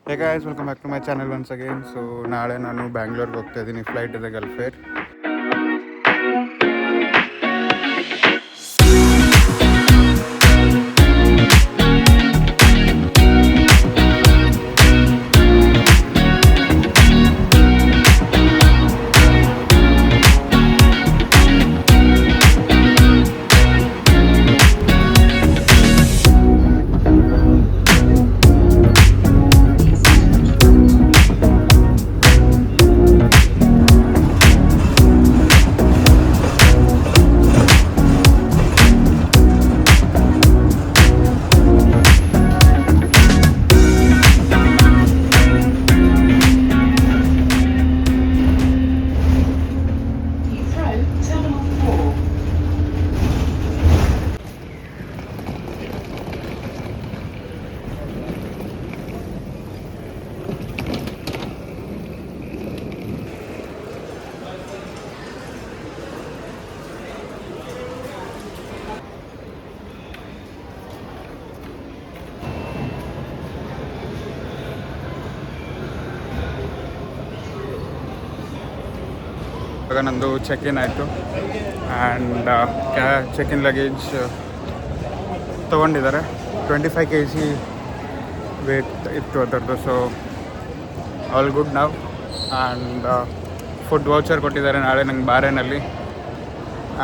Hey guys, welcome back to my channel once again. So ನಾಳೆ ನಾನು ಬ್ಯಾಂಗ್ಳೂರ್ಗೆ ಹೋಗ್ತಾ ಇದ್ದೀನಿ. ಫ್ಲೈಟ್ ಇದೆ ಗಲ್ಫೇರ್. ಇವಾಗ ನಂದು ಚೆಕ್-ಇನ್ ಆಯಿತು ಆ್ಯಂಡ್ ಚೆಕ್-ಇನ್ ಲಗೇಜ್ ತೊಗೊಂಡಿದ್ದಾರೆ. 25 kg ವೇಟ್ ಇತ್ತು ಅದರದ್ದು. ಸೊ ಆಲ್ ಗುಡ್ ನಾವು. ಆ್ಯಂಡ್ ಫುಡ್ ವೌಚರ್ ಕೊಟ್ಟಿದ್ದಾರೆ ನಾಳೆ ನಂಗೆ ಬಾರೇನಲ್ಲಿ.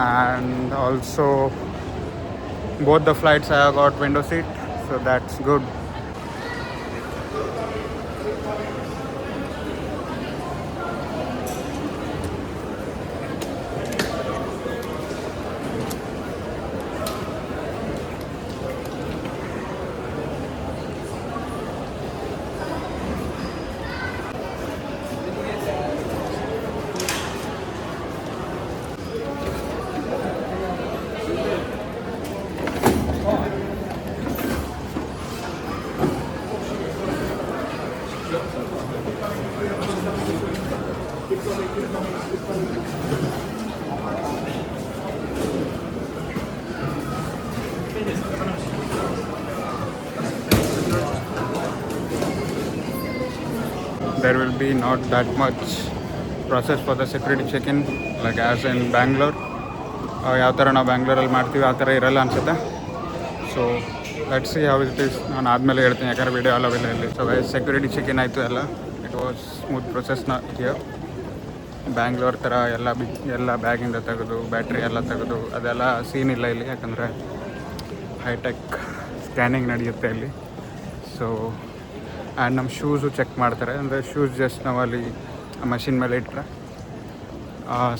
And also both the flights I got window seat, so that's good. There will be not that much process for the security check-in like as in Bangalore. ಯಾವ ಥರ ನಾವು ಬ್ಯಾಂಗ್ಳೂರಲ್ಲಿ ಮಾಡ್ತೀವಿ ಆ ಥರ ಇರಲ್ಲ ಅನಿಸುತ್ತೆ. So let's see how it is. ನಾನು ಆದಮೇಲೆ ಹೇಳ್ತೀನಿ, ಯಾಕಂದರೆ ವಿಡಿಯೋ ಅಲ್ಲ ಇಲ್ಲಿ. ಸೊ ಸೆಕ್ಯೂರಿಟಿ ಚೆಕ್-ಇನ್ ಆಯಿತು ಎಲ್ಲ. ಇಟ್ ವಾಸ್ ಸ್ಮೂತ್ ಪ್ರೊಸೆಸ್ನ ಹಿಯರ್. ಬ್ಯಾಂಗ್ಳೂರ್ ಥರ ಎಲ್ಲ ಬ್ಯಾಗಿಂದ ತೆಗೆದು ಬ್ಯಾಟ್ರಿ ಎಲ್ಲ ತೆಗೆದು ಅದೆಲ್ಲ ಸೀನ್ ಇಲ್ಲ ಇಲ್ಲಿ, ಯಾಕಂದರೆ ಹೈಟೆಕ್ ಸ್ಕ್ಯಾನಿಂಗ್ ನಡೆಯುತ್ತೆ ಇಲ್ಲಿ. ಸೊ ಆ್ಯಂಡ್ ನಮ್ಮ ಶೂಸು ಚೆಕ್ ಮಾಡ್ತಾರೆ. ಅಂದರೆ ಶೂಸ್ ಜಸ್ಟ್ ನಾವು ಅಲ್ಲಿ ಮಷಿನ್ ಮೇಲೆ ಇಟ್ಟರೆ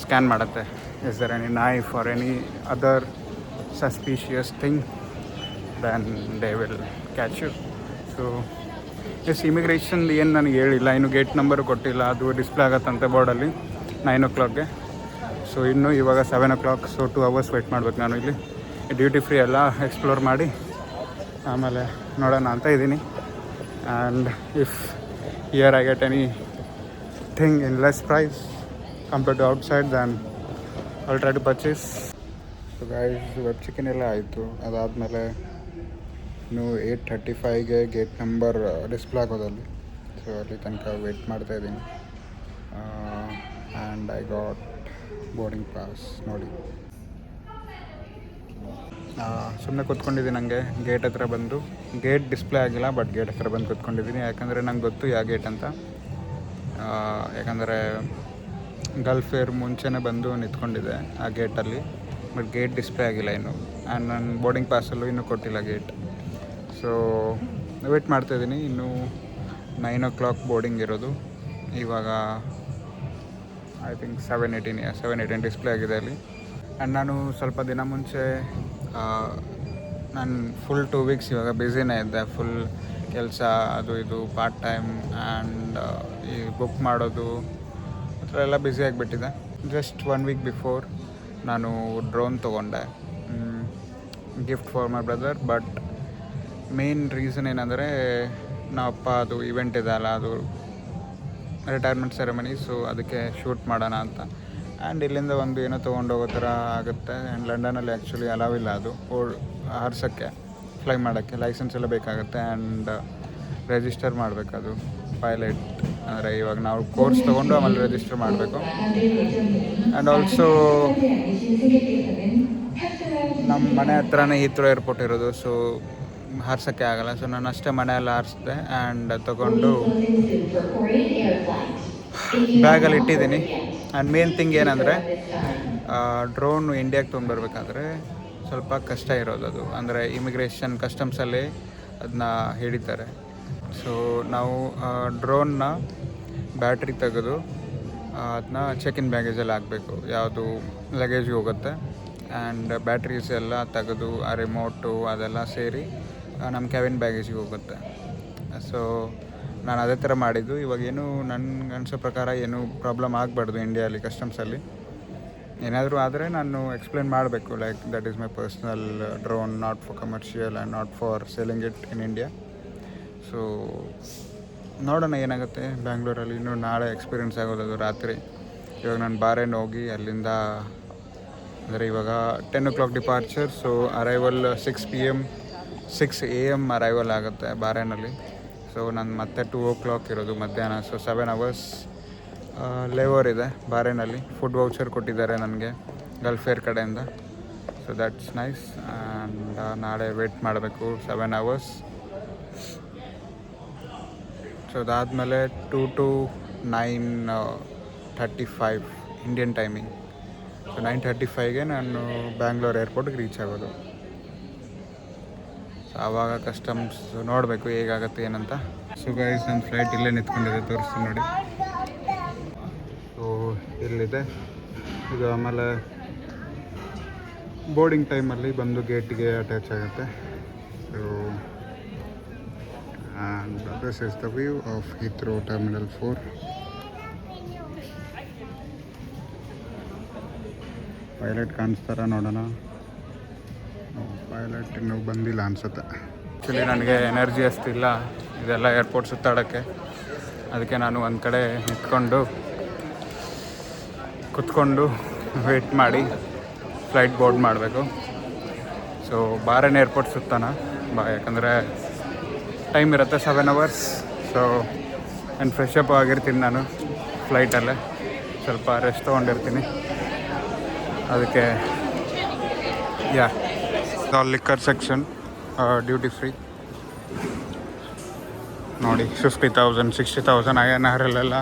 ಸ್ಕ್ಯಾನ್ ಮಾಡುತ್ತೆ. Is there any knife or any other suspicious thing, then they will catch you. So as immigration ಏನು ನನಗೆ ಹೇಳಿಲ್ಲ, ಇನ್ನು ಗೇಟ್ ನಂಬರು ಕೊಟ್ಟಿಲ್ಲ. ಅದು ಡಿಸ್ಪ್ಲೇ ಆಗುತ್ತಂತೆ ಬೋರ್ಡಲ್ಲಿ 9 o'clockಗೆ. ಸೊ ಇನ್ನೂ ಇವಾಗ 7 o'clock. ಸೊ 2 hours ವೆಯ್ಟ್ ಮಾಡ್ಬೇಕು ನಾನು ಇಲ್ಲಿ. ಡ್ಯೂಟಿ ಫ್ರೀ ಎಲ್ಲ ಎಕ್ಸ್ಪ್ಲೋರ್ ಮಾಡಿ ಆಮೇಲೆ ನೋಡೋಣ ಅಂತ ಇದ್ದೀನಿ. And if here I get anything in less price compared to outside, then I'll try to purchase. So guys, web check in ಎಲ್ಲ ಆಯಿತು. ಅದಾದಮೇಲೆ ಇನ್ನು 8:35ಗೆ ಗೇಟ್ ನಂಬರ್ ಡಿಸ್ಪ್ಲೇ ಆಗೋದಲ್ಲಿ. ಸೊ ಅಲ್ಲಿ ತನಕ ವೆಯ್ಟ್ ಮಾಡ್ತಾಯಿದ್ದೀನಿ. And I got boarding pass. ನೋಡಿ, ಸುಮ್ಮನೆ ಕೂತ್ಕೊಂಡಿದ್ದೀನಿ. ನನಗೆ ಗೇಟ್ ಹತ್ರ ಬಂದು, ಗೇಟ್ ಡಿಸ್ಪ್ಲೇ ಆಗಿಲ್ಲ ಬಟ್ ಗೇಟ್ ಹತ್ರ ಬಂದು ಕೂತ್ಕೊಂಡಿದ್ದೀನಿ. ಯಾಕಂದರೆ ನಂಗೆ ಗೊತ್ತು ಯಾವ ಗೇಟ್ ಅಂತ. ಯಾಕಂದರೆ ಗಲ್ಫೇರ್ ಮುಂಚೆನೇ ಬಂದು ನಿಂತ್ಕೊಂಡಿದೆ ಆ ಗೇಟಲ್ಲಿ, ಬಟ್ ಗೇಟ್ ಡಿಸ್ಪ್ಲೇ ಆಗಿಲ್ಲ ಇನ್ನು. ಆ್ಯಂಡ್ ನನ್ನ ಬೋರ್ಡಿಂಗ್ ಪಾಸಲ್ಲೂ ಇನ್ನೂ ಕೊಟ್ಟಿಲ್ಲ ಗೇಟ್. ಸೊ ವೇಟ್ ಮಾಡ್ತಾಯಿದ್ದೀನಿ. ಇನ್ನೂ 9 o'clock ಬೋರ್ಡಿಂಗ್ ಇರೋದು. ಇವಾಗ ಐ ಥಿಂಕ್ 7:18 ಡಿಸ್ಪ್ಲೇ ಆಗಿದೆ ಅಲ್ಲಿ. ಆ್ಯಂಡ್ ನಾನು ಸ್ವಲ್ಪ ದಿನ ಮುಂಚೆ ನಾನು ಫುಲ್ 2 weeks ಇವಾಗ ಬ್ಯುಸಿನೇ ಇದ್ದೆ. ಫುಲ್ ಕೆಲಸ, ಅದು ಇದು ಪಾರ್ಟ್ ಟೈಮ್ ಆ್ಯಂಡ್ ಈ ಬುಕ್ ಮಾಡೋದು ಆ ಥರ ಎಲ್ಲ ಬ್ಯುಸಿ ಆಗಿಬಿಟ್ಟಿದೆ. ಜಸ್ಟ್ 1 week ಬಿಫೋರ್ ನಾನು ಡ್ರೋನ್ ತೊಗೊಂಡೆ, gift for my brother. But main reason ಏನಂದರೆ ನಮ್ಮಪ್ಪ ಅದು ಇವೆಂಟ್ ಇದೆ ಅಲ್ಲ, ಅದು ರಿಟೈರ್ಮೆಂಟ್ ಸೆರೆಮನಿ. ಸೊ ಅದಕ್ಕೆ ಶೂಟ್ ಮಾಡೋಣ ಅಂತ. ಆ್ಯಂಡ್ ಇಲ್ಲಿಂದ ಒಂದು ಏನೋ ತೊಗೊಂಡೋಗೋ ಥರ ಆಗುತ್ತೆ. ಆ್ಯಂಡ್ ಲಂಡನಲ್ಲಿ ಆ್ಯಕ್ಚುಲಿ ಅಲಾವಿಲ್ಲ ಅದು ಹಾರ್ಸೋಕ್ಕೆ, ಫ್ಲೈ ಮಾಡೋಕ್ಕೆ ಲೈಸೆನ್ಸ್ ಎಲ್ಲ ಬೇಕಾಗುತ್ತೆ. ಆ್ಯಂಡ್ ರಿಜಿಸ್ಟರ್ ಮಾಡಬೇಕದು ಪೈಲಟ್. ಅಂದರೆ ಇವಾಗ ನಾವು ಕೋರ್ಸ್ ತೊಗೊಂಡು ಆಮೇಲೆ ರಿಜಿಸ್ಟರ್ ಮಾಡಬೇಕು. ಆ್ಯಂಡ್ ಆಲ್ಸೋ ನಮ್ಮ ಮನೆ ಹತ್ರನೇ ಹೀತ್ರೋ ಏರ್ಪೋರ್ಟ್ ಇರೋದು, ಸೊ ಹಾರ್ಸೋಕ್ಕೆ ಆಗೋಲ್ಲ. ಸೊ ನಾನು ಅಷ್ಟೇ ಮನೆಯೆಲ್ಲ ಹಾರಿಸಿದೆ ಆ್ಯಂಡ್ ತೊಗೊಂಡು ಬ್ಯಾಗಲ್ಲಿ ಇಟ್ಟಿದ್ದೀನಿ. ಆ್ಯಂಡ್ ಮೇನ್ ಥಿಂಗ್ ಏನಂದರೆ ಡ್ರೋನ್ ಇಂಡಿಯಾಗೆ ತೊಗೊಂಡ್ಬರ್ಬೇಕಾದ್ರೆ ಸ್ವಲ್ಪ ಕಷ್ಟ ಇರೋದು ಅದು. ಅಂದರೆ ಇಮಿಗ್ರೇಷನ್ ಕಸ್ಟಮ್ಸಲ್ಲಿ ಅದನ್ನ ಹಿಡಿತಾರೆ. ಸೊ ನಾವು ಡ್ರೋನ್ನ ಬ್ಯಾಟ್ರಿ ತೆಗೆದು ಅದನ್ನ ಚೆಕ್-ಇನ್ ಬ್ಯಾಗೇಜಲ್ಲಿ ಹಾಕಬೇಕು, ಯಾವುದು ಲಗೇಜ್ಗೆ ಹೋಗುತ್ತೆ. ಆ್ಯಂಡ್ ಬ್ಯಾಟ್ರೀಸ್ ಎಲ್ಲ ತೆಗೆದು ಆ ರಿಮೋಟು ಅದೆಲ್ಲ ಸೇರಿ ನಮ್ಮ ಕ್ಯಾಬಿನ್ ಬ್ಯಾಗೇಜಿಗೆ ಹೋಗುತ್ತೆ. ಸೊ ನಾನು ಅದೇ ಥರ ಮಾಡಿದ್ದು. ಇವಾಗೇನು ನನಗೆ ಅನಿಸೋ ಪ್ರಕಾರ ಏನೂ ಪ್ರಾಬ್ಲಮ್ ಆಗಬಾರ್ದು ಇಂಡಿಯಾಲಿ ಕಸ್ಟಮ್ಸಲ್ಲಿ. ಏನಾದರೂ ಆದರೆ ನಾನು ಎಕ್ಸ್ಪ್ಲೇನ್ ಮಾಡಬೇಕು, like that is my personal drone, not for commercial and not for selling it in India. So ನೋಡೋಣ ಏನಾಗುತ್ತೆ ಬ್ಯಾಂಗ್ಳೂರಲ್ಲಿ. ಇನ್ನೂ ನಾಳೆ ಎಕ್ಸ್ಪೀರಿಯೆನ್ಸ್ ಆಗೋದು ರಾತ್ರಿ. ಇವಾಗ ನಾನು ಬಾರೇನ್ ಹೋಗಿ ಅಲ್ಲಿಂದ, ಅಂದರೆ ಇವಾಗ 10 o'clock departure. So arrival 6 AM arrival ಆಗುತ್ತೆ ಬಾರೇನಲ್ಲಿ. ಸೊ ನಾನು ಮತ್ತೆ 2 o'clock ಇರೋದು ಮಧ್ಯಾಹ್ನ. ಸೊ 7 hours ಲೇವರ್ ಇದೆ ಬಾರೇನಲ್ಲಿ. ಫುಡ್ ವೌಚರ್ ಕೊಟ್ಟಿದ್ದಾರೆ ನನಗೆ ಗಲ್ಫ್ ಏರ್ ಕಡೆಯಿಂದ. So that's nice. ಆ್ಯಂಡ್ ನಾಳೆ ವೇಟ್ ಮಾಡಬೇಕು 7 hours. ಸೊ ಅದಾದಮೇಲೆ 2 to 9:35 ಇಂಡಿಯನ್ ಟೈಮಿಂಗ್. ಸೊ 9:35ಗೆ ನಾನು ಬ್ಯಾಂಗ್ಳೂರ್ ಏರ್ಪೋರ್ಟ್ಗೆ ರೀಚ್ ಆಗೋದು. ಸೊ ಆವಾಗ ಕಸ್ಟಮ್ಸ್ ನೋಡಬೇಕು ಹೇಗಾಗುತ್ತೆ ಏನಂತ. ಸೊ ಗೈಸ್, ನನ್ನ ಫ್ಲೈಟ್ ಇಲ್ಲೇ ನಿಂತ್ಕೊಂಡಿದೆ, ತೋರಿಸ್ತೀನಿ ನೋಡಿ. ಸೊ ಇಲ್ಲಿದೆ ಇದು. ಆಮೇಲೆ ಬೋರ್ಡಿಂಗ್ ಟೈಮಲ್ಲಿ ಬಂದು ಗೇಟಿಗೆ ಅಟ್ಯಾಚ್ ಆಗುತ್ತೆ. So and this is the view of Heathrow terminal 4. Pilot ಕಾಣಿಸ್ತಾರ ನೋಡೋಣ. ಪೈಲಟ್ ಇನ್ನೂ ಬಂದಿಲ್ಲ ಅನಿಸುತ್ತೆ. ಆ್ಯಕ್ಚುಲಿ ನನಗೆ ಎನರ್ಜಿ ಅಷ್ಟಿಲ್ಲ ಇದೆಲ್ಲ ಏರ್ಪೋರ್ಟ್ ಸುತ್ತಾಡೋಕ್ಕೆ. ಅದಕ್ಕೆ ನಾನು ಒಂದು ಕಡೆ ಕುತ್ಕೊಂಡು ವೇಟ್ ಮಾಡಿ ಫ್ಲೈಟ್ ಬೋರ್ಡ್ ಮಾಡಬೇಕು. ಸೊ ಬಾರೇನ್ ಏರ್ಪೋರ್ಟ್ ಸುತ್ತಾನ ಯಾಕಂದರೆ ಟೈಮ್ ಇರುತ್ತೆ 7 hours. ಸೊ ನಾನು ಫ್ರೆಶ್ ಅಪ್ ಆಗಿರ್ತೀನಿ ನಾನು ಫ್ಲೈಟಲ್ಲೇ, ಸ್ವಲ್ಪ ರೆಸ್ಟ್ ತೊಗೊಂಡಿರ್ತೀನಿ. ಅದಕ್ಕೆ ಲಿಕ್ಕರ್ ಸೆಕ್ಷನ್ ಡ್ಯೂಟಿ ಫ್ರೀ ನೋಡಿ. 50,000 60,000 INRಲ್ಲೆಲ್ಲ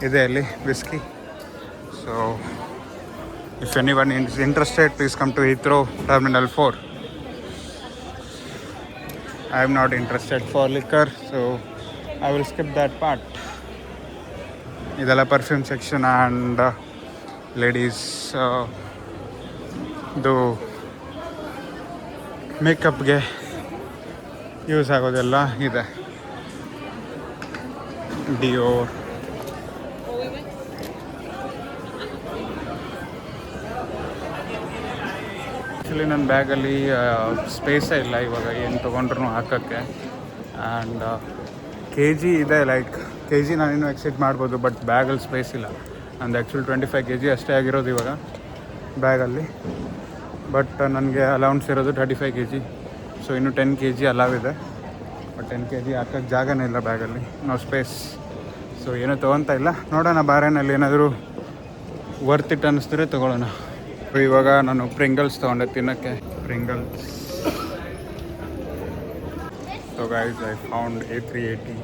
ಇದೆ ಅಲ್ಲಿ whisky. So if anyone is interested, please come to Heathrow terminal 4. I am not interested for liquor, so I will skip that part. ಇದೆಲ್ಲ perfume section and ladies ಇದು ಮೇಕಪ್ಗೆ use ಆಗೋದೆಲ್ಲ ಇದೆ. Dior, actually ನನ್ನ ಬ್ಯಾಗಲ್ಲಿ ಸ್ಪೇಸೇ ಇಲ್ಲ ಇವಾಗ ಏನು ತೊಗೊಂಡ್ರು ಹಾಕೋಕ್ಕೆ. ಆ್ಯಂಡ್ kg ಇದೆ, ಲೈಕ್ kg ನಾನಿನ್ನೂ ಎಕ್ಸಿಟ್ ಮಾಡ್ಬೋದು, ಬಟ್ ಬ್ಯಾಗಲ್ಲಿ ಸ್ಪೇಸ್ ಇಲ್ಲ. ನಂದು ಆ್ಯಕ್ಚುಲಿ 25 kg ಅಷ್ಟೇ ಆಗಿರೋದು ಇವಾಗ ಬ್ಯಾಗಲ್ಲಿ. ಬಟ್ ನನಗೆ ಅಲೌನ್ಸ್ ಇರೋದು 35 kg. ಸೊ ಇನ್ನೂ 10 kg ಅಲೌವ್ ಇದೆ, ಬಟ್ 10 kg ಹಾಕೋಕ್ಕೆ ಜಾಗನೇ ಇಲ್ಲ ಬ್ಯಾಗಲ್ಲಿ, ನೋ ಸ್ಪೇಸ್. ಸೊ ಏನೂ ತೊಗೊತಾ ಇಲ್ಲ. ನೋಡೋಣ ಬಾರೇನಲ್ಲಿ ಏನಾದರೂ ವರ್ತ್ ಇಟ್ ಅನ್ನಿಸಿದ್ರೆ ತೊಗೊಳ್ಳೋಣ. ಇವಾಗ ನಾನು ಪ್ರಿಂಗಲ್ಸ್ ತೊಗೊಂಡೆ ತಿನ್ನೋಕ್ಕೆ. Pringles. So guys, I found A380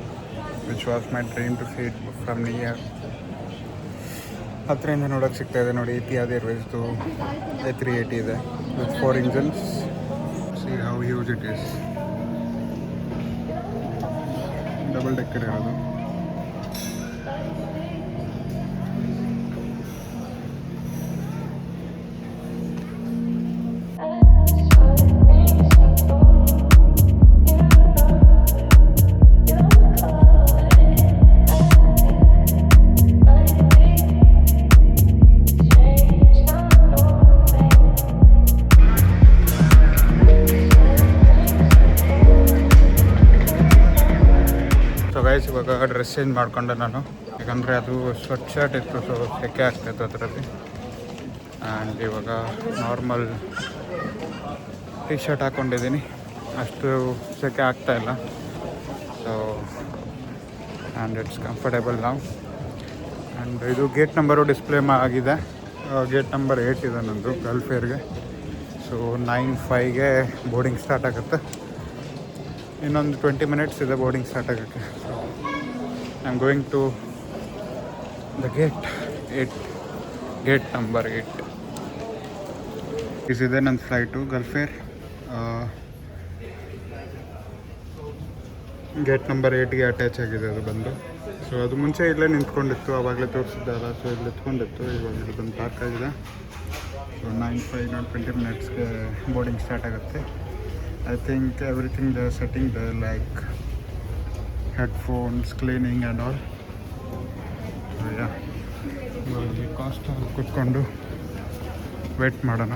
which was my dream to see from near. ಹತ್ತಿರದಿಂದ ನೋಡೋಕ್ಕೆ ಸಿಗ್ತಾಯಿದೆ ನೋಡಿ. ಇತಿಹಾದ್ ಏರ್ವೇಸ್ದು A380 ಇದೆ with 4 engines. See how huge it is. Double decker ಇರೋದು. ಇವಾಗ ಡ್ರೆಸ್ ಚೇಂಜ್ ಮಾಡಿಕೊಂಡೆ ನಾನು, ಯಾಕಂದರೆ ಅದು ಸ್ವಟ್ ಶರ್ಟ್ ಇತ್ತು, ಸೊ ಸೆಕೆ ಆಗ್ತಾಯಿತ್ತು ಅದರಲ್ಲಿ. ಆ್ಯಂಡ್ ಇವಾಗ ನಾರ್ಮಲ್ ಟೀ ಶರ್ಟ್ ಹಾಕ್ಕೊಂಡಿದ್ದೀನಿ, ಅಷ್ಟು ಸೆಕೆ ಆಗ್ತಾಯಿಲ್ಲ. ಸೊ ಆ್ಯಂಡ್ ಇಟ್ಸ್ ಕಂಫರ್ಟೇಬಲ್ ನಾವು. ಆ್ಯಂಡ್ ಇದು ಗೇಟ್ ನಂಬರು ಡಿಸ್ಪ್ಲೇ ಆಗಿದೆ. ಗೇಟ್ ನಂಬರ್ 8 ಇದೆ ನಂದು ಗಲ್ಫ್ ಏರ್ಗೆ. ಸೊ 9:05ಗೆ ಬೋರ್ಡಿಂಗ್ ಸ್ಟಾರ್ಟ್ ಆಗುತ್ತೆ. ಇನ್ನೊಂದು 20 ಮಿನಿಟ್ಸ್ ಇದೆ ಬೋರ್ಡಿಂಗ್ ಸ್ಟಾರ್ಟ್ ಆಗೋಕ್ಕೆ. So I am going to the gate 8, gate number 8. ಇದೆ ನನ್ನ flight Gulf Air. Gate number 8ಗೆ ಅಟ್ಯಾಚ್ ಆಗಿದೆ ಅದು ಬಂದು. ಸೊ ಅದು ಮುಂಚೆ ಇಲ್ಲೇ ನಿಂತ್ಕೊಂಡಿತ್ತು, ಆವಾಗಲೇ ತೋರಿಸಿದ್ದಲ್ಲ. ಸೊ ಇಲ್ಲಿ ನಿಂತ್ಕೊಂಡಿತ್ತು, ಇವಾಗ ಇಲ್ಲಿ ಬಂದು ಪಾರ್ಕ್ ಆಗಿದೆ. ಸೊ 9:05 20 ಮಿನಿಟ್ಸ್ಗೆ ಬೋರ್ಡಿಂಗ್ ಸ್ಟಾರ್ಟ್ ಆಗುತ್ತೆ. I think everything the setting the like headphones, cleaning and all. ಇವಾಗ ಕಾಸ್ಟ್ ಕೂತ್ಕೊಂಡು ವೇಟ್ ಮಾಡೋಣ.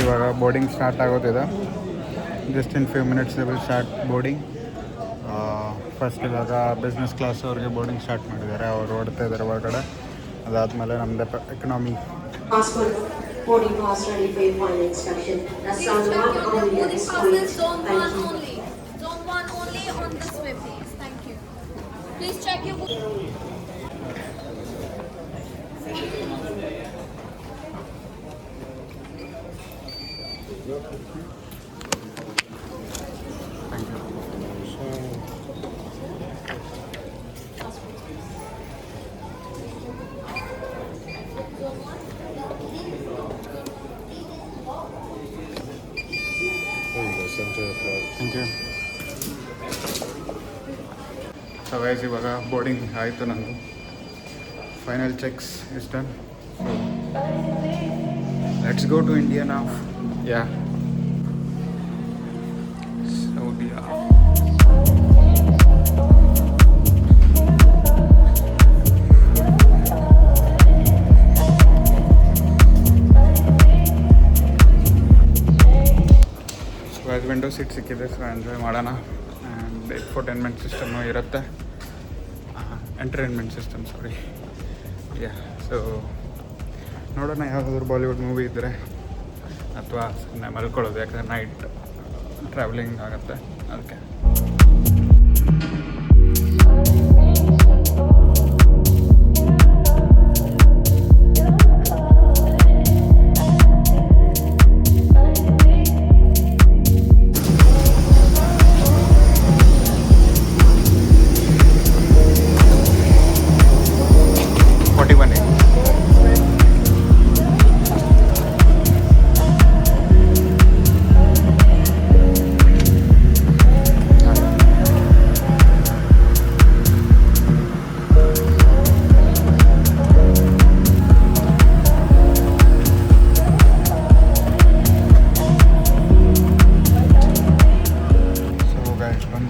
ಇವಾಗ ಬೋರ್ಡಿಂಗ್ ಸ್ಟಾರ್ಟ್ ಆಗೋದಿದೆ. Just in few minutes will start boarding. First ಇವಾಗ ಬಿಸ್ನೆಸ್ ಕ್ಲಾಸ್ ಅವ್ರಿಗೆ ಬೋರ್ಡಿಂಗ್ ಸ್ಟಾರ್ಟ್ ಮಾಡಿದ್ದಾರೆ, ಅವ್ರು ಓಡ್ತಾ ಇದ್ದಾರೆ ಹೊರಗಡೆ. ಅದಾದಮೇಲೆ ನಮ್ಮದೇ economy. Boarding pass ready for your final inspection. That's zone 1 only at this point. Thank you. Zone 1 only on this way, please. Thank you. Please check your book. Thank you. Thank you. So guys ಇವಾಗ boarding ಆಯಿತು ನಂದು. Final checks is done. Let's go to India ನಾವ್. Yeah Saudia. ಅದು window seat ಸಿಕ್ಕಿದೆ, so enjoy ಮಾಡೋಣ. And infotainment system ಇರುತ್ತೆ, entertainment system sorry. Yeah so ನೋಡೋಣ ಯಾವುದಾದ್ರು ಬಾಲಿವುಡ್ ಮೂವಿ ಇದ್ದರೆ, ಅಥವಾ ಸುಮ್ಮನೆ ಮಲ್ಕೊಳ್ಳೋದು, ಯಾಕಂದರೆ ನೈಟ್ ಟ್ರಾವೆಲಿಂಗ್ ಆಗುತ್ತೆ ಅದಕ್ಕೆ.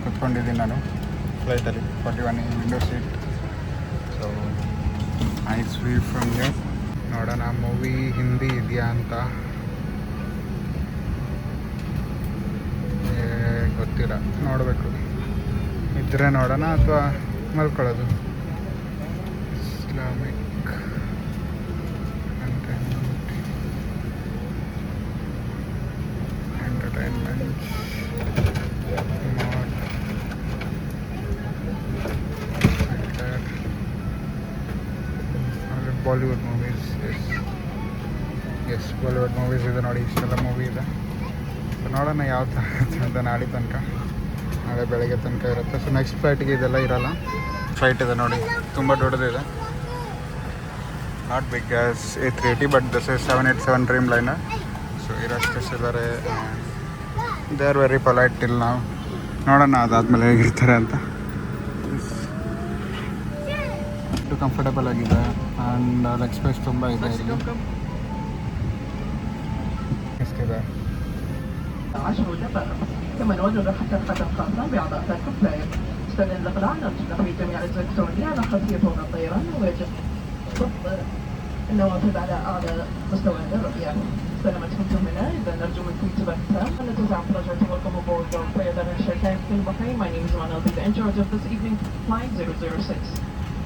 ಕುತ್ಕೊಂಡಿದ್ದೀನಿ ನಾನು ಫ್ಲೈಟಲ್ಲಿ 41 window seat. So nice view from here. ನೋಡೋಣ ಮೂವಿ ಹಿಂದಿ ಇದೆಯಾ ಅಂತ. ಗೊತ್ತಿಲ್ಲ, ನೋಡಬೇಕು. ಇದ್ದರೆ ನೋಡೋಣ ಅಥವಾ ಮಲ್ಕೊಳ್ಳೋದು. Islamic entertainment Bollywood movies. Yes Bollywood movies ಇದೆ ನೋಡಿ, ಇಷ್ಟೆಲ್ಲ ಮೂವಿ ಇದೆ. ಸೊ ನೋಡೋಣ ಯಾವ ಥರ ನಾಳೆ ತನಕ, ನಾಳೆ ಬೆಳಗ್ಗೆ ತನಕ ಇರುತ್ತೆ. ಸೊ ನೆಕ್ಸ್ಟ್ ಫ್ಲೈಟಿಗೆ ಇದೆಲ್ಲ ಇರೋಲ್ಲ. ಫ್ಲೈಟ್ ಇದೆ ನೋಡಿ, ತುಂಬ ದೊಡ್ಡದಿದೆ. Not big as A380, but this is 787 Dreamliner. So ಇರೋಷ್ಟು ಇದ್ದಾರೆ. They are very polite till ನಾವು. ನೋಡೋಣ ಅದಾದಮೇಲೆ ಹೇಗಿರ್ತಾರೆ ಅಂತ. ಕಂಫರ್ಟಬಲ್ ಆಗಿದೆ ಆ್ಯಂಡ್ ಲೆಗ್ ಸ್ಪೇಸ್ ತುಂಬ ಇದೆ ಇಲ್ಲಿ. ಎಷ್ಟಿದೆ 10 دقائق. كما نود ربح كرة خاصة بأعضاء فريق الفلاير. استخدم الإقلاع نرجو في جميع الإلكترونية على خلفية فوق الطيران ويجب ضبط النوافذ على أعلى مستوى للرؤية. سلامتكم تهمنا. إذا نرجو منكم انتباه تام. And it is our pleasure to welcome aboard your player that is Sheikh Kingdom Bahrain. My name is Ron. I'll be the in charge of this evening flight 006.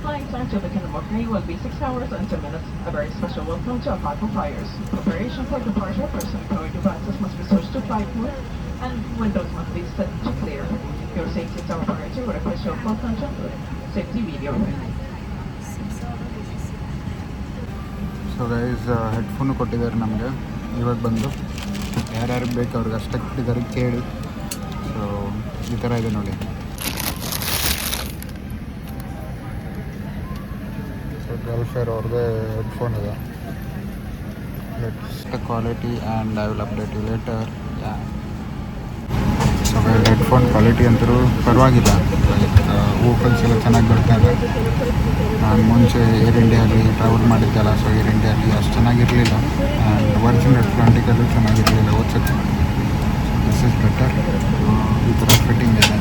Flying time to the Kingdom of Bahrain will be 6 hours and 10 minutes. A very special welcome to our partner flyers. Preparation for departure. Person power devices must be switched to flight mode and windows must be set to clear. Your safety is our priority. We request your full attention to safety video. So guys headphone ಕೊಟ್ಟಿದ್ದಾರೆ ನಮಗೆ ಇವಾಗ ಬಂದು ಯಾರ್ಯಾರಿಗೆ ಬೇಕು ಅವ್ರಿಗೆ ಅಷ್ಟೇ ಕೊಟ್ಟಿದ್ದಾರೆ ಕೇಳಿ. ಸೊ ಈ ಥರ ಇದೆ ನೋಡಿ. ಸೊ ವೆಲ್ಫೇರ್ ಅವ್ರದ್ದೇ ಹೆಡ್ಫೋನ್ ಇದೆ. Let's the quality and I will update you later. So headphone quality ಅಂತೂ ಪರವಾಗಿಲ್ಲ. ವೋಕಲ್ಸ್ ಎಲ್ಲ ಚೆನ್ನಾಗಿ ಬರ್ತಾ ಇದೆ. ನಾನು ಮುಂಚೆ ಏರ್ ಇಂಡಿಯಾಲಿ ಟ್ರಾವೆಲ್ ಮಾಡಿದ್ದೆಲ್ಲ, ಸೊ ಏರ್ ಇಂಡಿಯಾಲಿ ಅಷ್ಟು ಚೆನ್ನಾಗಿರಲಿಲ್ಲ. ಆ್ಯಂಡ್ ವರ್ಜಿನ್ ಅಟ್ಲಾಂಟಿಕಲ್ಲೂ ಚೆನ್ನಾಗಿರಲಿಲ್ಲ ಓದ್ಸೋಕ್ಕೆ. So this is better. ಈ ಥರ ಫಿಟ್ಟಿಂಗ್ ಇದೆ.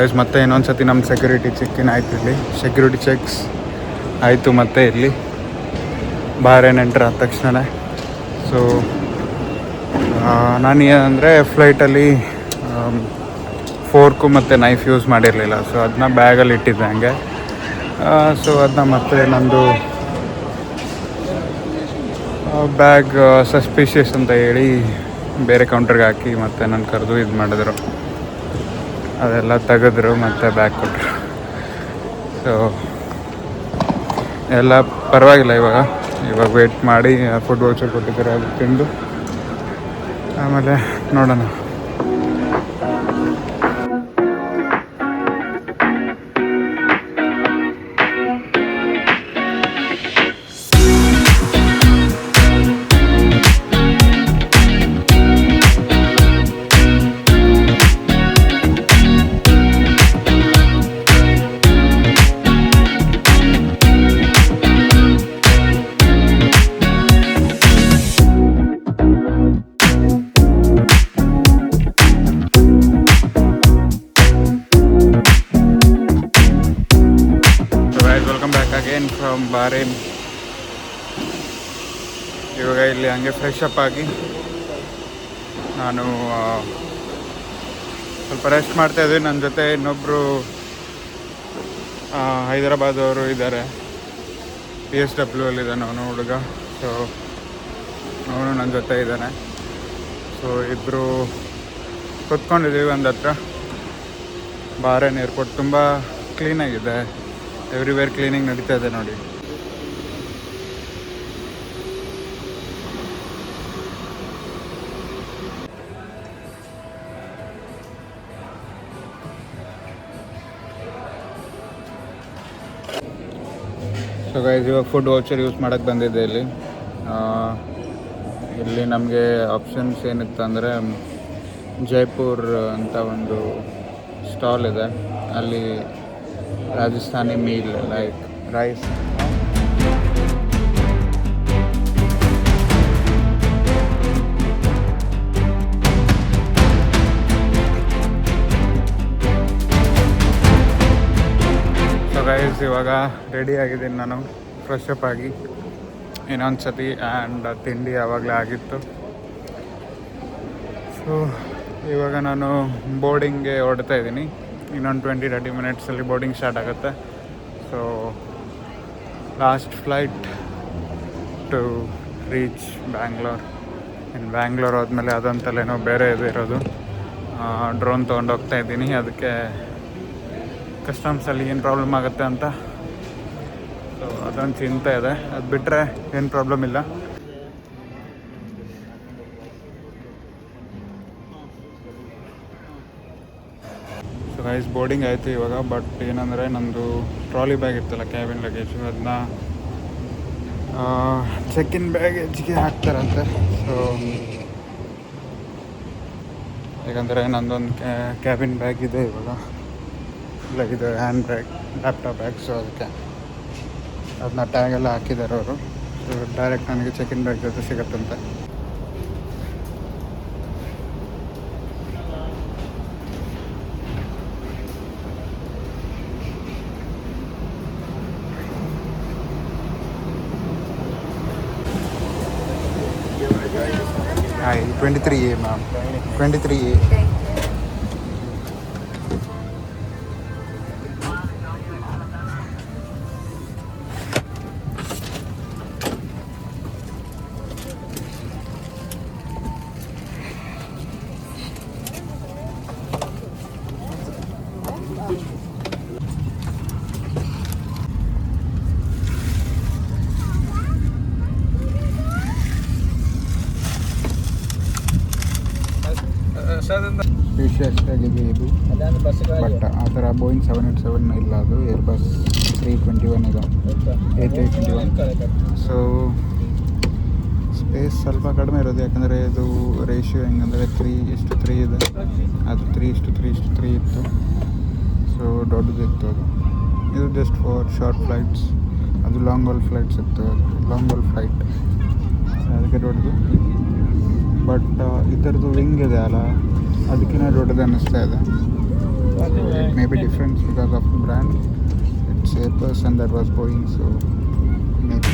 ಗೈಸ್ ಮತ್ತೆ ಇನ್ನೊಂದು ಸತಿ ನಮ್ಮ ಸೆಕ್ಯೂರಿಟಿ ಚೆಕ್ಕಿನ್ ಆಯ್ತು ಇಲ್ಲಿ. ಸೆಕ್ಯೂರಿಟಿ ಚೆಕ್ಸ್ ಆಯಿತು ಮತ್ತೆ ಇಲ್ಲಿ ಬಾರೇನು ಎಂಟ್ರ್ ಆದ ತಕ್ಷಣ. ಸೊ ನಾನು ಏನಂದರೆ ಫ್ಲೈಟಲ್ಲಿ ಫೋರ್ಕು ಮತ್ತು ನೈಫ್ ಯೂಸ್ ಮಾಡಿರಲಿಲ್ಲ. ಸೊ ಅದನ್ನ ಬ್ಯಾಗಲ್ಲಿ ಇಟ್ಟಿದ್ದೆ ಹಂಗೆ. ಸೊ ಅದನ್ನ ಮತ್ತೆ ನಂದು ಬ್ಯಾಗ್ ಸಸ್ಪಿಷಿಯಸ್ ಅಂತ ಹೇಳಿ ಬೇರೆ ಕೌಂಟರ್ಗೆ ಹಾಕಿ ಮತ್ತೆ ನಾನು ಕರೆದು ಇದು ಮಾಡಿದ್ರು. ಅದೆಲ್ಲ ತೆಗೆದ್ರು ಮತ್ತು ಬ್ಯಾಗ್ ಕೊಟ್ಟರು. ಸೊ ಎಲ್ಲ ಪರವಾಗಿಲ್ಲ. ಇವಾಗ ವೇಟ್ ಮಾಡಿ ಫುಡ್ ವೌಚರ್ ಕೊಟ್ಟಿದ್ದಾರೆ, ಅದು ತಿಂದು ಆಮೇಲೆ ನೋಡೋಣ. Welcome back again from Bahrain. ಇವಾಗ ಇಲ್ಲಿ ಹಂಗೆ ಫ್ರೆಶ್ ಅಪ್ ಆಗಿ ನಾನು ಸ್ವಲ್ಪ ರೆಸ್ಟ್ ಮಾಡ್ತಾಯಿದ್ವಿ. ನನ್ನ ಜೊತೆ ಇನ್ನೊಬ್ಬರು ಹೈದರಾಬಾದವರು ಇದ್ದಾರೆ, PSW ಅಲ್ಲಿದ್ದಾನೆ ಅವನು ಹುಡುಗ. ಸೊ ಅವನು ನನ್ನ ಜೊತೆ ಇದ್ದಾನೆ. ಸೊ ಇಬ್ಬರು ಕೂತ್ಕೊಂಡಿದ್ದೀವಿ ಒಂದು ಹತ್ರ. ಬಾರೇನ್ ಏರ್ಪೋರ್ಟ್ ತುಂಬ ಕ್ಲೀನಾಗಿದೆ, ಎವ್ರಿವೇರ್ ಕ್ಲೀನಿಂಗ್ ನಡೀತಾ ಇದೆ ನೋಡಿ. ಸೊ ಗೈಸ್ ಇವಾಗ ಫುಡ್ ವೌಚರ್ ಯೂಸ್ ಮಾಡೋಕ್ಕೆ ಬಂದಿದ್ದೆ ಇಲ್ಲಿ. ಇಲ್ಲಿ ನಮಗೆ ಆಪ್ಷನ್ಸ್ ಏನಿತ್ತು ಅಂದರೆ ಜೈಪುರ್ ಅಂತ ಒಂದು ಸ್ಟಾಲ್ ಇದೆ, ಅಲ್ಲಿ Rajasthani meal like rice. So guys ಇವಾಗ ರೆಡಿ ಆಗಿದ್ದೀನಿ ನಾನು, ಫ್ರೆಶ್ ಅಪ್ ಆಗಿ ಇನ್ನೊಂದು ಸತಿ. ಆ್ಯಂಡ್ ತಿಂಡಿ ಆವಾಗಲೇ ಆಗಿತ್ತು. ಸೊ ಇವಾಗ ನಾನು ಬೋರ್ಡಿಂಗ್ಗೆ ಹೊರಡ್ತಾ ಇದ್ದೀನಿ. ಇನ್ನೊಂದು 20-30 ಮಿನಿಟ್ಸಲ್ಲಿ ಬೋರ್ಡಿಂಗ್ ಸ್ಟಾರ್ಟ್ ಆಗುತ್ತೆ. So last flight to reach Bangalore. ಇನ್ನು ಬ್ಯಾಂಗ್ಳೂರ್ ಹೋದ್ಮೇಲೆ ಅದಂತಲ್ಲೇನೋ ಬೇರೆ ಇರೋದು. ಡ್ರೋನ್ ತೊಗೊಂಡು ಹೋಗ್ತಾ ಇದ್ದೀನಿ. ಅದಕ್ಕೆ ಕಸ್ಟಮ್ಸಲ್ಲಿ ಏನು ಪ್ರಾಬ್ಲಮ್ ಆಗುತ್ತೆ ಅಂತ ಸೊ ಅದೊಂದು ಚಿಂತೆ ಇದೆ. ಅದು ಬಿಟ್ಟರೆ ಏನು ಪ್ರಾಬ್ಲಮ್ ಇಲ್ಲ. ಸೊ ಗೈಸ್ ಬೋರ್ಡಿಂಗ್ ಆಯಿತು ಇವಾಗ. ಬಟ್ ಏನಂದರೆ ನಮ್ಮದು ಟ್ರಾಲಿ ಬ್ಯಾಗ್ ಇತ್ತಲ್ಲ, ಕ್ಯಾಬಿನ್ ಲಗೇಜು, ಅದನ್ನ ಚೆಕ್-ಇನ್ ಬ್ಯಾಗೇಜ್ಗೆ ಹಾಕ್ತಾರಂತೆ. ಸೊ ಯಾಕಂದರೆ ನಂದೊಂದು ಕ್ಯಾಬಿನ್ ಬ್ಯಾಗ್ ಇದೆ ಇವಾಗ, ಇಲ್ಲ ಇದು hand bag, laptop bag. So ಅದಕ್ಕೆ ಅದನ್ನ ಟ್ಯಾಗೆಲ್ಲ ಹಾಕಿದ್ದಾರೆ ಅವರು. ಸೊ ಡೈರೆಕ್ಟ್ ನನಗೆ ಚೆಕ್-ಇನ್ ಬ್ಯಾಗ್ ಜೊತೆ ಸಿಗುತ್ತಂತೆ. Hi, 23A ma'am. 23A. Spacious ಆಗಿದೆ ಇದು, ಬಟ್ ಆ ಥರ ಬೋಯಿಂಗ್ 787 ಇಲ್ಲ, ಅದು ಏರ್ಬಸ್ 321 ಇದೆ, A321. ಸೊ ಸ್ಪೇಸ್ ಸ್ವಲ್ಪ ಕಡಿಮೆ ಇರೋದು, ಯಾಕಂದರೆ ಇದು ರೇಷಿಯೋ ಹೆಂಗಂದರೆ 3:3 ಇದೆ, ಅದು 3:3 ಇತ್ತು. ಸೊ ದೊಡ್ಡದಿತ್ತು ಅದು. ಇದು ಜಸ್ಟ್ ಫಾರ್ ಶಾರ್ಟ್ ಫ್ಲೈಟ್ಸ್, ಅದು ಲಾಂಗ್ ಹಾಲ್ ಫ್ಲೈಟ್ಸ್ ಇತ್ತು, ಲಾಂಗ್ ಹಾಲ್ ಫ್ಲೈಟ್ ಅದಕ್ಕೆ ದೊಡ್ಡದು. ಬಟ್ ಇದರದ್ದು ವಿಂಗ್ ಇದೆ ಅಲ್ಲ, ಅದಕ್ಕಿಂತ ದೊಡ್ಡದು ಅನ್ನಿಸ್ತಾ ಇದೆ. it may be different because of the brand. It's Airbus and that was Boeing, so maybe.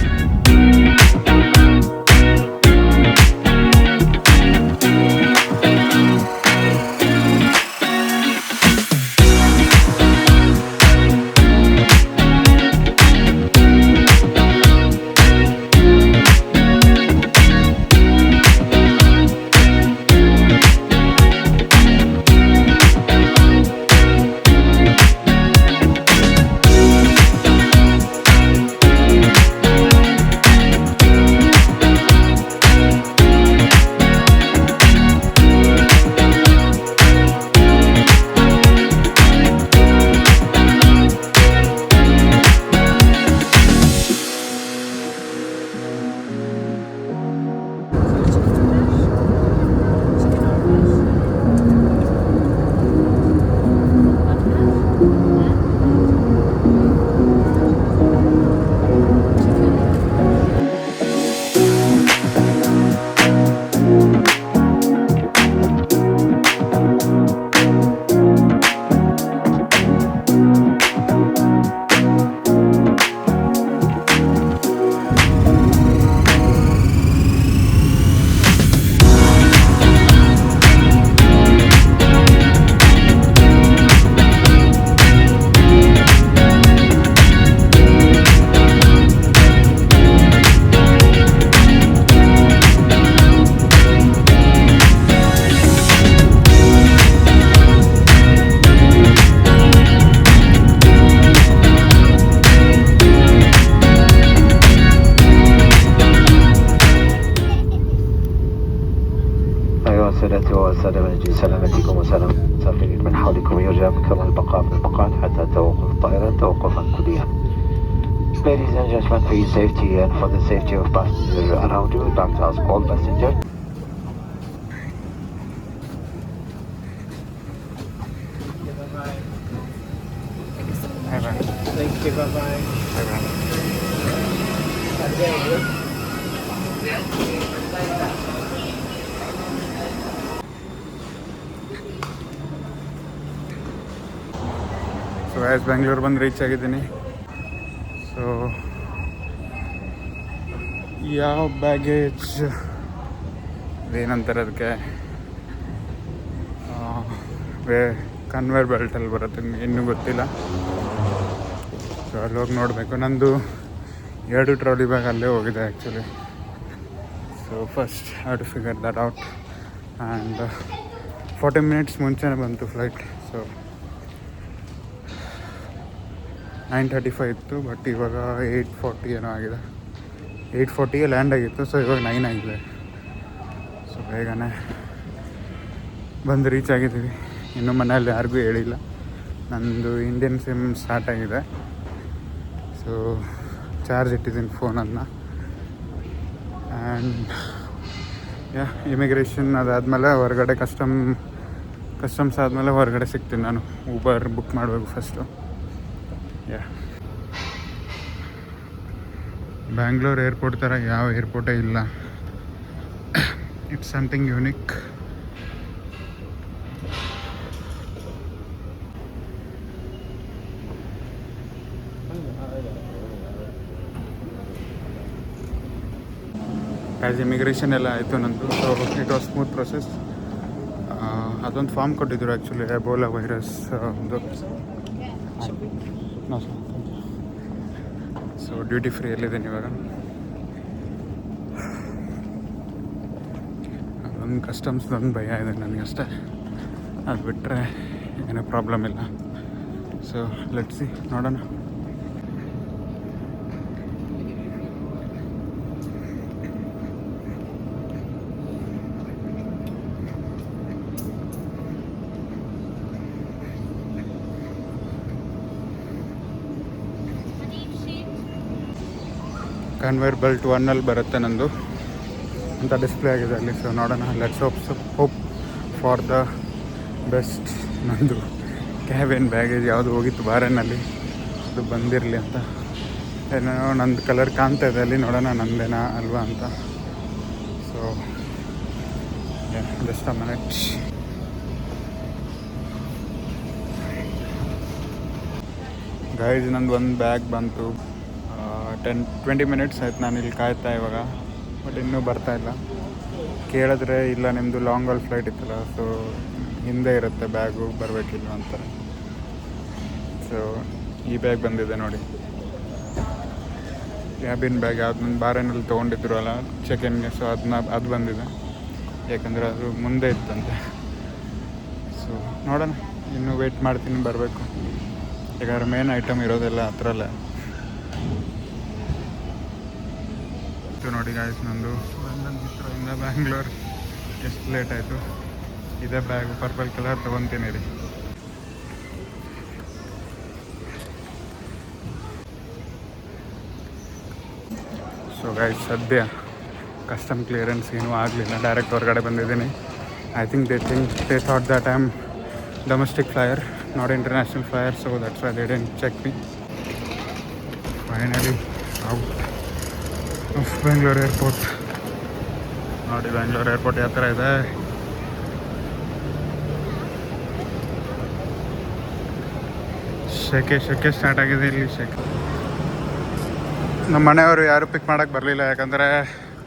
والسادة من أجل سلامتكم وسلامة المسافرين من حولكم يرجى منكم البقاء في المقعد حتى توقف الطائرة توقفا كليا. Ladies and gentlemen, for your safety and for the safety of passengers around you, we'd like to ask all passengers. Thank you, bye-bye. So as Bengaluru ಬಂದು reach ಆಗಿದ್ದೀನಿ. So ಯಾವ baggage ಏನಂತಾರೆ ಅದಕ್ಕೆ conveyor ಬೆಲ್ಟಲ್ಲಿ ಬರುತ್ತೆ, ಇನ್ನೂ ಗೊತ್ತಿಲ್ಲ. So ಅಲ್ಲಿ ಹೋಗಿ ನೋಡಬೇಕು. ನಂದು 2 ಟ್ರಾಲಿ ಬ್ಯಾಗ್ ಅಲ್ಲೇ ಹೋಗಿದೆ actually. So first have to figure that out. And 40 minutes ಮುಂಚೆನೇ ಬಂತು ಫ್ಲೈಟ್. ಸೊ 9:35 ಇತ್ತು, ಬಟ್ ಇವಾಗ 8:40 ಏನೋ ಆಗಿದೆ. 8:40ಗೆ ಲ್ಯಾಂಡ್ ಆಗಿತ್ತು. ಸೊ ಇವಾಗ 9 ಆಗಿದೆ. ಸೊ ಬೇಗನೆ ಬಂದು ರೀಚ್ ಆಗಿದ್ದೀವಿ. ಇನ್ನೂ ಮನೆಯಲ್ಲಿ ಯಾರಿಗೂ ಹೇಳಿಲ್ಲ. ನಂದು ಇಂಡಿಯನ್ ಸಿಮ್ ಸ್ಟಾರ್ಟ್ ಆಗಿದೆ. ಸೊ ಚಾರ್ಜ್ ಇಟ್ಟಿದ್ದೀನಿ ಫೋನನ್ನು. ಆ್ಯಂಡ್ ಇಮಿಗ್ರೇಷನ್ ಅದಾದಮೇಲೆ ಹೊರಗಡೆ ಕಸ್ಟಮ್ಸ್ ಆದಮೇಲೆ ಹೊರಗಡೆ ಸಿಗ್ತೀನಿ ನಾನು. ಊಬರ್ ಬುಕ್ ಮಾಡಬೇಕು ಫಸ್ಟು. ಬ್ಯಾಂಗ್ಳೂರ್ ಏರ್ಪೋರ್ಟ್ ಥರ ಯಾವ ಏರ್ಪೋರ್ಟೇ ಇಲ್ಲ. It's something unique. As immigration ಎಲ್ಲ ಆಯಿತು ನಂದು. So it was smooth process. ಅದೊಂದು ಫಾರ್ಮ್ ಕೊಟ್ಟಿದ್ದರು ಆ್ಯಕ್ಚುಲಿ, ಎಬೋಲಾ ವೈರಸ್ ಒಂದು. ಸೊ ಡ್ಯೂಟಿ ಫ್ರೀಯಲ್ಲಿದ್ದೀನಿ ಇವಾಗ. ಅದೊಂದು ಕಸ್ಟಮ್ಸ್ದೊಂದು ಭಯ ಇದೆ ನನಗಷ್ಟೇ. ಅದು ಬಿಟ್ಟರೆ ಏನೂ ಪ್ರಾಬ್ಲಮ್ ಇಲ್ಲ. ಸೊ ಲೆಟ್ಸ್ ಸಿ, ನೋಡೋಣ. ಕನ್ವೇರ್ ಬೆಲ್ಟ್ 1 ಬರುತ್ತೆ ನಂದು ಅಂತ ಡಿಸ್ಪ್ಲೇ ಆಗಿದೆ ಅಲ್ಲಿ. ಸೊ ನೋಡೋಣ. Let's hope for the best. ನಂದು ಕ್ಯಾಬಿನ್ ಬ್ಯಾಗೇಜ್ ಯಾವುದು ಹೋಗಿತ್ತು ಬಾರೇನಲ್ಲಿ, ಅದು ಬಂದಿರಲಿ ಅಂತ. ಏನೋ ನಂದು ಕಲರ್ ಕಾಣ್ತಾ ಇದೆ ಅಲ್ಲಿ, ನೋಡೋಣ ನಂದೇನಾ ಅಲ್ವಾ ಅಂತ. So just a minute. Guys ನಂದು ಒಂದು ಬ್ಯಾಗ್ ಬಂತು. 20 ಮಿನಿಟ್ಸ್ ಆಯ್ತು ನಾನು ಇಲ್ಲಿ ಕಾಯ್ತಾ ಇವಾಗ, ಬಟ್ ಇನ್ನೂ ಬರ್ತಾಯಿಲ್ಲ. ಕೇಳಿದ್ರೆ ಇಲ್ಲ ನಿಮ್ಮದು ಲಾಂಗ್ ಹಾಲ್ ಫ್ಲೈಟ್ ಇತ್ತಲ್ಲ, ಸೊ ಹಿಂದೆ ಇರುತ್ತೆ ಬ್ಯಾಗು, ಬರಬೇಕಿಲ್ಲ ಅಂತಾರೆ. ಸೊ ಈ ಬ್ಯಾಗ್ ಬಂದಿದೆ ನೋಡಿ, ಕ್ಯಾಬಿನ್ ಬ್ಯಾಗ್. ಯಾವ್ದು ಬಾರೇನಲ್ಲಿ ತೊಗೊಂಡಿದ್ರು ಅಲ್ಲ ಚೆಕ್-ಇನ್ಗೆ, ಸೊ ಅದು ಬಂದಿದೆ, ಯಾಕಂದರೆ ಅದು ಮುಂದೆ ಇತ್ತಂತೆ. ಸೊ ನೋಡೋಣ, ಇನ್ನೂ ವೆಯ್ಟ್ ಮಾಡ್ತೀನಿ ಬರಬೇಕು, ಯಾಕಂದರೆ ಮೇನ್ ಐಟಮ್ ಇರೋದೆಲ್ಲ ಹತ್ರಲ್ಲೇ. ಇದು ನೋಡಿ ಗಾಯ್ಸ್, ನಂದು ಚಿತ್ರದಿಂದ ಬ್ಯಾಂಗ್ಳೂರ್ ಎಷ್ಟು ಲೇಟ್ ಆಯಿತು. ಇದೇ ಬ್ಯಾಗು ಪರ್ಪಲ್ ಕಲರ್ ತೊಗೊತೀನಿ ರೀ. ಸೊ ಗೈಸ್, ಸದ್ಯ ಕಸ್ಟಮ್ ಕ್ಲಿಯರೆನ್ಸ್ ಏನೂ ಆಗಲಿಲ್ಲ, ಡೈರೆಕ್ಟ್ ಹೊರಗಡೆ ಬಂದಿದ್ದೀನಿ. I think they thought that I am domestic flyer, not international flyer, so that's why they didn't check me. Finally out of Bengaluru airport. ನೋಡಿ Bengaluru airport ಯಾವ ಥರ ಇದೆ. ಶೆಕೆ ಸ್ಟಾರ್ಟ್ ಆಗಿದೆ ಇಲ್ಲಿ, ಶೆಕೆ. ನಮ್ಮ ಮನೆಯವರು ಯಾರು ಪಿಕ್ ಮಾಡೋಕ್ಕೆ ಬರಲಿಲ್ಲ, ಯಾಕಂದರೆ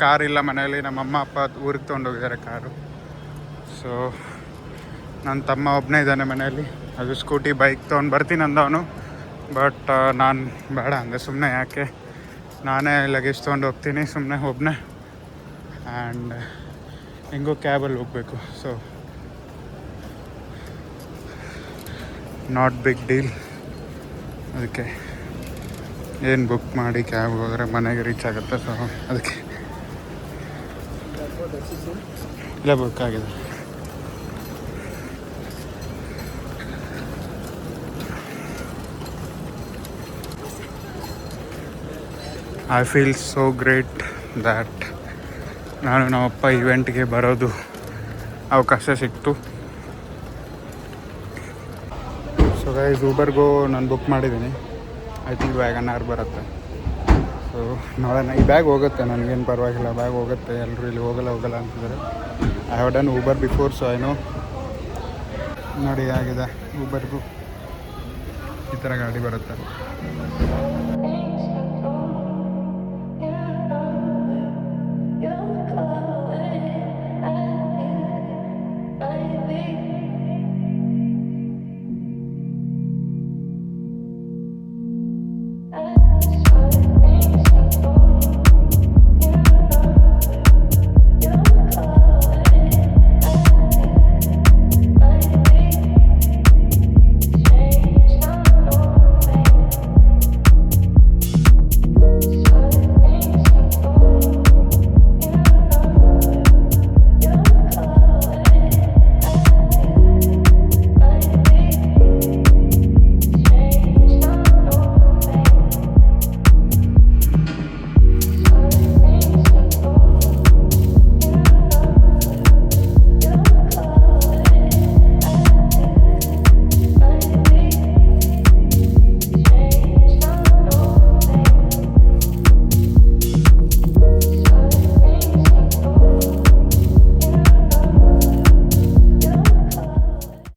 ಕಾರ್ ಇಲ್ಲ ಮನೆಯಲ್ಲಿ. ನಮ್ಮ ಅಮ್ಮ ಅಪ್ಪ ಊರಿಗೆ ತೊಗೊಂಡೋಗಿದ್ದಾರೆ ಕಾರು. ಸೊ ನನ್ನ ತಮ್ಮ ಒಬ್ಬನೇ ಇದ್ದಾನೆ ಮನೆಯಲ್ಲಿ, ಅದು ಸ್ಕೂಟಿ ಬೈಕ್ ತೊಗೊಂಡು ಬರ್ತೀನಿ ಅಂದವನು. ಬಟ್ ನಾನು ಬೇಡ ಅಂದೆ, ಸುಮ್ಮನೆ ಯಾಕೆ, ನಾನೇ ಲಗೇಜ್ ತೊಗೊಂಡು ಹೋಗ್ತೀನಿ ಸುಮ್ಮನೆ ಒಬ್ಬನೇ. ಆ್ಯಂಡ್ ಹೆಂಗೋ ಕ್ಯಾಬಲ್ಲಿ ಹೋಗಬೇಕು, ಸೊ ನಾಟ್ ಬಿಗ್ ಡೀಲ್. ಅದಕ್ಕೆ ಏನು ಬುಕ್ ಮಾಡಿ ಕ್ಯಾಬ್ ಹೋದರೆ ಮನೆಗೆ ರೀಚ್ ಆಗುತ್ತೆ, ಸೊ ಅದಕ್ಕೆ ಇಲ್ಲ ಬುಕ್ ಆಗಿದೆ. I feel so great that ನಮ್ಮಪ್ಪ ಇವೆಂಟ್ಗೆ ಬರೋದು ಅವಕಾಶ ಸಿಕ್ತು. ಸೊ ಗೈಸ್, ಊಬರ್ಗೂ ನಾನು ಬುಕ್ ಮಾಡಿದ್ದೀನಿ. ಐ ಥಿಂಕ್ ವ್ಯಾಗನ್ ಆರ್ ಬರುತ್ತೆ. ಸೊ ನೋಡೋಣ, ಈ ಬ್ಯಾಗ್ ಹೋಗುತ್ತೆ, ನನಗೇನು ಪರವಾಗಿಲ್ಲ, ಬ್ಯಾಗ್ ಹೋಗುತ್ತೆ. ಎಲ್ಲರೂ ಇಲ್ಲಿ ಹೋಗಲ್ಲ ಅಂತಿದ್ದಾರೆ. I have done Uber before, so I know. ನೋಡಿ ಆಗಿದೆ ಊಬರ್ಗೂ ಈ ಥರ ಗಾಡಿ ಬರುತ್ತೆ.